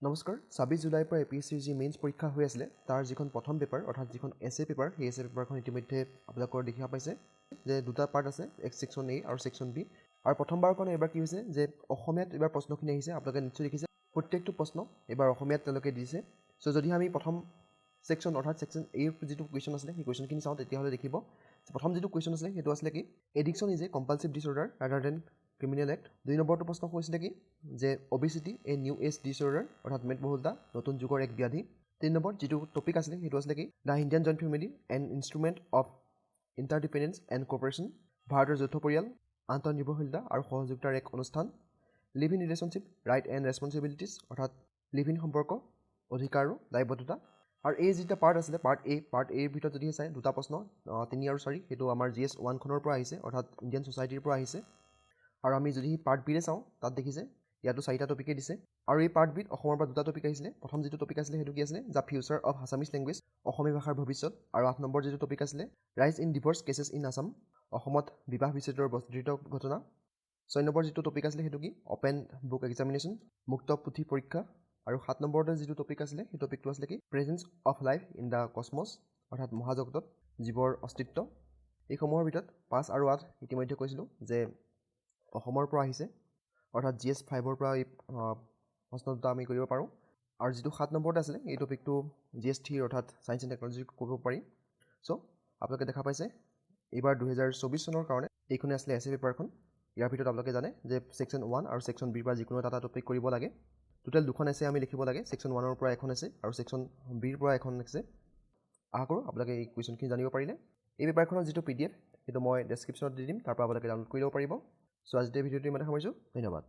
নমস্কাৰ 26 জুলাইৰ পৰা APSCৰ যি মেইনছ পৰীক্ষা হৈ আছিলে তাৰ যিখন প্ৰথম পেপাৰ অৰ্থাৎ যিখন এছে পেপাৰ সেই এছে পেপাৰখন ইতিমধ্যে আপোনালোকৰ দেখা পাইছে যে দুটা পাৰ্ট আছে ছেকশ্যন এ আৰু ছেকশ্যন বি আৰু প্ৰথমবাৰৰ কাৰণে এবাৰ কি হৈছে যে অসমীয়াত এবাৰ প্ৰশ্নখিনি আহিছে আপোনালোকে নিশ্চয় দেখিছে প্ৰত্যেকটো প্ৰশ্ন এবাৰ অসমীয়াত তেওঁলোকে দিছে সো যদি আমি প্ৰথম ছেকশ্যন অৰ্থাৎ ছেকশ্যন এৰ যিটো কুৱেশ্যন আছিলে সেই কুৱেশ্যনখিনি চাওঁ তেতিয়াহ'লে দেখিব প্ৰথম যিটো কুৱেশ্যন আছিলে সেইটো আছিলে কি addiction is a compulsive disorder rather than criminal act 2 নম্বৰটো প্ৰশ্ন কৈছিলে কি যে obesity a new age disorder অৰ্থাৎ মেদবহুলতা নতুন যুগৰ এক ব্যাধি 3 নম্বৰ যিটো টপিক আছিলে সেইটো আছিলে কি the Indian joint family and instrument of interdependence and cooperation ভাৰতৰ যৌথ পৰিয়াল আন্তঃনিৰ্ভৰশীলতা আৰু সহযোগিতাৰ এক অনুষ্ঠান live in relationship right and responsibilities অৰ্থাৎ লিভ ইন সম্পৰ্ক অধিকাৰ আৰু দায়বদ্ধতা আৰু এই যিটা পাৰ্ট আছিলে পাৰ্ট এৰ ভিতৰত যদি চাই দুটা প্ৰশ্ন 3 আৰু 4 সেইটো আমাৰ GS 1 খনৰ পৰা আহিছে অৰ্থাৎ ইণ্ডিয়ান ছ'চাইটিৰ পৰা আহিছে আৰু আমি যদি পাৰ্ট বিৰে চাওঁ তাত দেখিছে ইয়াতো 4টা টপিকে দিছে আৰু এই পাৰ্ট বিত অসমৰ পৰা দুটা টপিক আহিছিলে প্ৰথম যিটো টপিক আছিলে সেইটো কি আছিলে the future of Assamese language অসমীয়া ভাষাৰ ভৱিষ্যত আৰু 8 নম্বৰ যিটো টপিক আছিলে rise in divorce cases in Assam অসমত বিবাহ বিচ্ছেদৰ বৰ্ধিত ঘটনা 6 নম্বৰ যিটো টপিক আছিলে সেইটো কি অপেন বুক এক্সামিনেশ্যন মুক্ত পুথি পৰীক্ষা আৰু 7 নম্বৰতে যিটো টপিক আছিলে সেই টপিকটো আছিলে কি presence of life in the cosmos অৰ্থাৎ মহাজগতত জীৱৰ অস্তিত্ব এইসমূহৰ ভিতৰত 5 আৰু 8 ইতিমধ্যে কৈছিলোঁ যে অসমৰ পৰা আহিছে অৰ্থাৎ GS 5ৰ পৰা এই প্ৰশ্ন দুটা আমি কৰিব পাৰোঁ আৰু যিটো 7 নম্বৰতে আছিলে এই টপিকটো GS 3 অৰ্থাৎ ছায়েন্স এণ্ড টেকনলজি কৰিব পাৰি চ' আপোনালোকে দেখা পাইছে এইবাৰ 2024 চনৰ কাৰণে এইখনে আছিলে এছে পেপাৰখন ইয়াৰ ভিতৰত আপোনালোকে জানে যে ছেকশ্যন 1 আৰু ছেকশ্যন বিৰ পৰা যিকোনো এটা টপিক কৰিব লাগে টোটেল দুখন এছে আমি লিখিব লাগে ছেকশ্যন 1ৰ পৰা এখন এছে আৰু ছেকশ্যন বিৰ পৰা এখন এছে আশা কৰোঁ আপোনালোকে এই কুৱেশ্যনখিনি জানিব পাৰিলে এই পেপাৰখনৰ যিটো PDF সেইটো মই ডেছক্ৰিপশ্যনত দি দিম তাৰ পৰা আপোনালোকে ডাউনলোড কৰি ল'ব পাৰিব চ' আজিৰ ভিডিঅ'টো ইমানে সামৰিছোঁ ধন্যবাদ